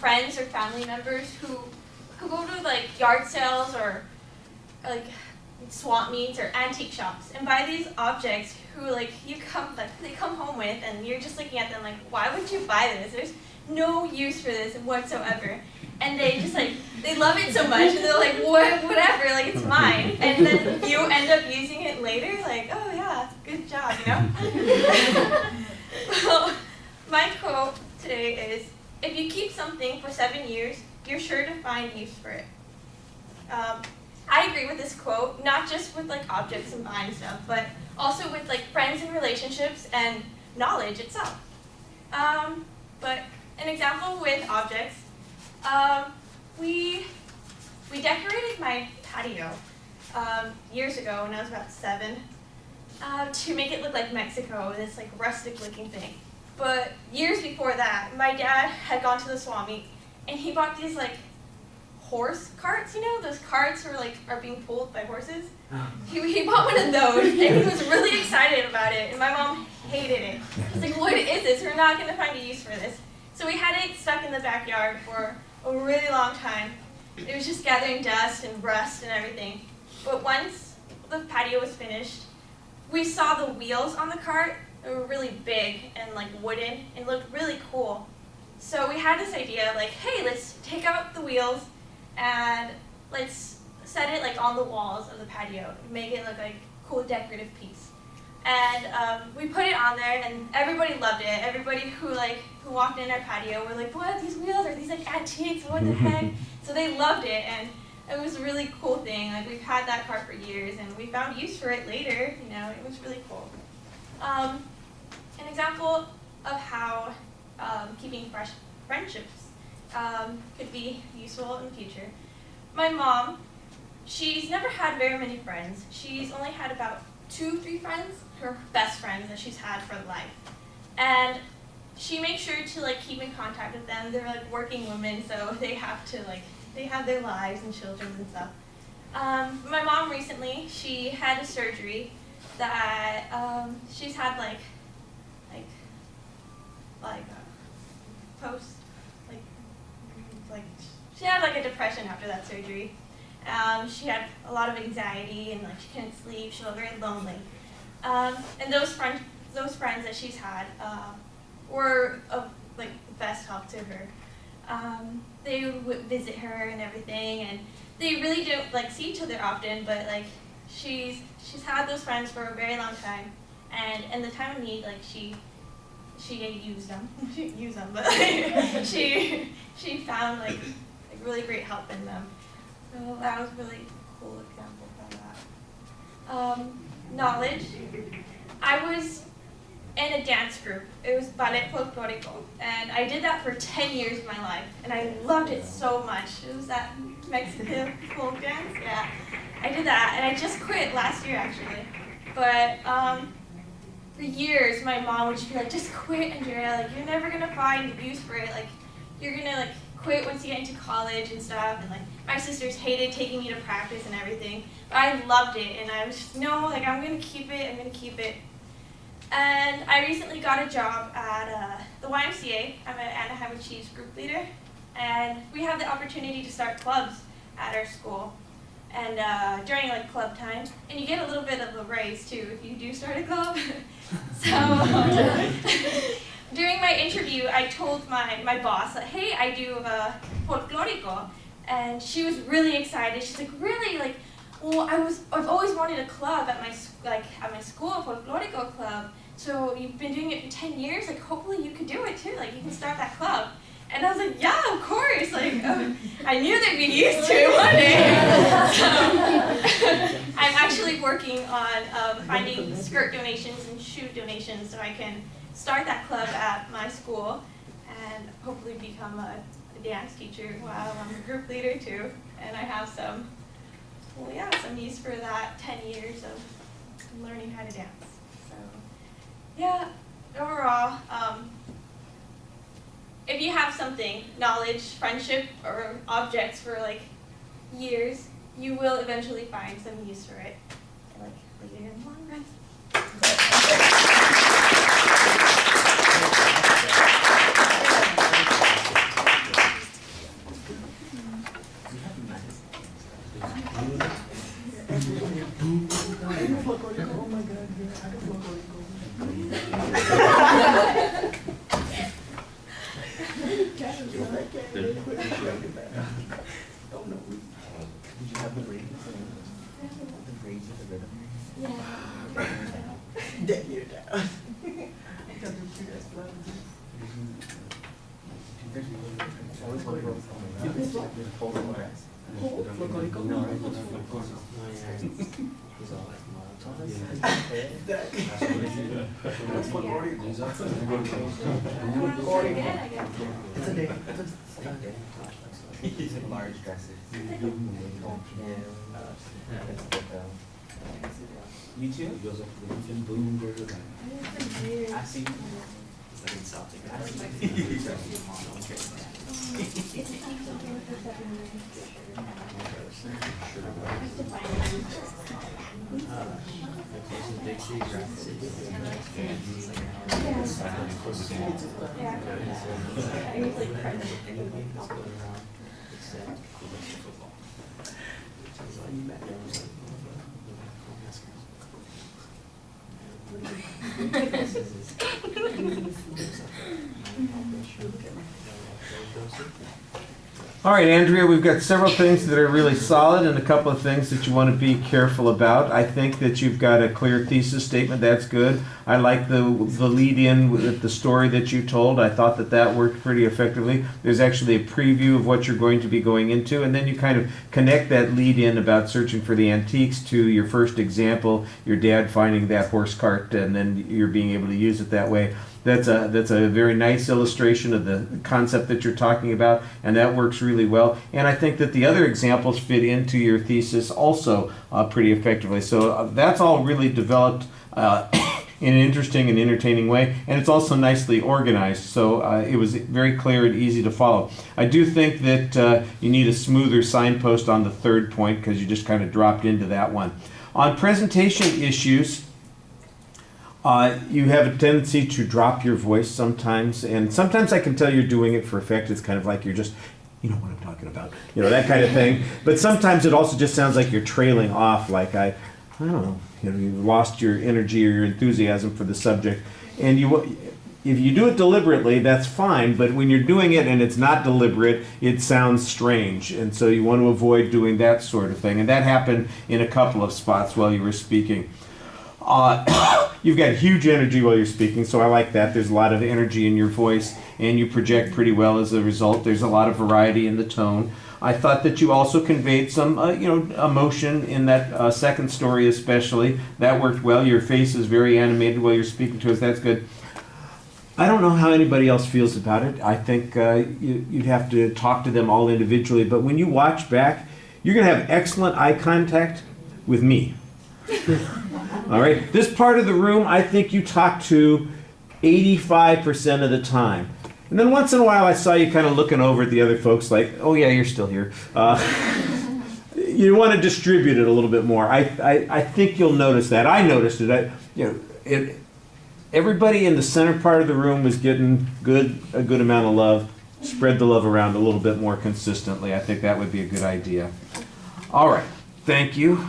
friends or family members who go to like yard sales or like swap meets or antique shops and buy these objects who like they come home with, and you're just looking at them like, why would you buy this? There's no use for this whatsoever. And they just like, they love it so much, and they're like, whatever, like it's mine. And then you end up using it later, like, oh yeah, good job, you know? Well, my quote today is, if you keep something for 7 years, you're sure to find use for it. I agree with this quote, not just with like objects and buying stuff, but also with like friends and relationships and knowledge itself. But an example with objects, we decorated my patio years ago when I was about 7 to make it look like Mexico, this like rustic looking thing. But years before that, my dad had gone to the swap meet and he bought these like horse carts, you know, those carts where like are being pulled by horses. He bought one of those and he was really excited about it, and my mom hated it. She's like, what is this? We're not going to find a use for this. So we had it stuck in the backyard for a really long time. It was just gathering dust and rust and everything. But once the patio was finished, we saw the wheels on the cart. They were really big and like wooden and looked really cool. So we had this idea like, hey, let's take out the wheels and let's set it like on the walls of the patio, make it look like a cool decorative piece. And we put it on there, and everybody loved it. Everybody who walked in our patio were like, what, these wheels, are these like antiques, what the heck? So they loved it, and it was a really cool thing. Like, we've had that cart for years, and we found use for it later. You know, it was really cool. An example of how keeping fresh friendships could be useful in the future. My mom, she's never had very many friends. She's only had about 2-3 friends, her best friends that she's had for life. And she makes sure to like keep in contact with them. They're like working women, so they have to they have their lives and children and stuff. My mom recently, she had a surgery that she's had post she had like a depression after that surgery. She had a lot of anxiety and like she couldn't sleep. She felt very lonely. And those friends that she's had were of like the best help to her. They would visit her and everything, and they really don't like see each other often. But like she's had those friends for a very long time, and in the time of need, like she used them. She didn't use them, but like, she found like really great help in them. So that was a really cool example of that. Knowledge. I was in a dance group. It was ballet folklorico, and I did that for 10 years of my life, and I loved it so much. It was that Mexican folk dance. Yeah, I did that, and I just quit last year actually. But for years, my mom would just be like, "Just quit, Andrea. Like you're never gonna find use for it. Like you're gonna like quit once you get into college and stuff." And like my sisters hated taking me to practice and everything, but I loved it, and I was just, no, like I'm gonna keep it. I'm gonna keep it. And I recently got a job at the YMCA. I'm an Anaheim Chiefs group leader, and we have the opportunity to start clubs at our school. And during like club time, and you get a little bit of a raise too if you do start a club. So during my interview, I told my boss that, hey, I do folklorico, and she was really excited. She's like, really, like, well, I've always wanted a club at my school, a folklorico club. So you've been doing it for 10 years. Like, hopefully you could do it too. Like, you can start that club. And I was like, yeah, of course. Like, I knew they'd be used to it one day. So, I'm actually working on finding skirt donations and shoe donations so I can start that club at my school and hopefully become a dance teacher while I'm a group leader too. And I have some use for that 10 years of learning how to dance. So, yeah, overall, if you have something, knowledge, friendship, or objects for like years, you will eventually find some use for it, like later in the long run. Oh my God, yeah, I can folklorico. Oh no. Did you have the braids? The braids with the rhythm? Yeah. Dead you're down. Got the cute ass flowers. These are large dresses. You too? I see. All right, Andrea, we've got several things that are really solid and a couple of things that you want to be careful about. I think that you've got a clear thesis statement. That's good. I like the lead-in with the story that you told. I thought that worked pretty effectively. There's actually a preview of what you're going to be going into, and then you kind of connect that lead-in about searching for the antiques to your first example, your dad finding that horse cart, and then you're being able to use it that way. That's a very nice illustration of the concept that you're talking about, and that works really well. And I think that the other examples fit into your thesis also pretty effectively. So that's all really developed in an interesting and entertaining way, and it's also nicely organized. So it was very clear and easy to follow. I do think that you need a smoother signpost on the third point because you just kind of dropped into that one. On presentation issues, you have a tendency to drop your voice sometimes, and sometimes I can tell you're doing it for effect. It's kind of like you're just, you know what I'm talking about, you know, that kind of thing. But sometimes it also just sounds like you're trailing off, like I don't know, you've lost your energy or your enthusiasm for the subject. And if you do it deliberately, that's fine, but when you're doing it and it's not deliberate, it sounds strange. And so you want to avoid doing that sort of thing. And that happened in a couple of spots while you were speaking. You've got huge energy while you're speaking, so I like that. There's a lot of energy in your voice, and you project pretty well as a result. There's a lot of variety in the tone. I thought that you also conveyed some, emotion in that second story especially. That worked well. Your face is very animated while you're speaking to us. That's good. I don't know how anybody else feels about it. I think you'd have to talk to them all individually, but when you watch back, you're going to have excellent eye contact with me. All right, this part of the room, I think you talk to 85% of the time. And then once in a while, I saw you kind of looking over at the other folks like, oh yeah, you're still here. You want to distribute it a little bit more. I think you'll notice that. I noticed it. Everybody in the center part of the room was getting a good amount of love. Spread the love around a little bit more consistently. I think that would be a good idea. All right, thank you.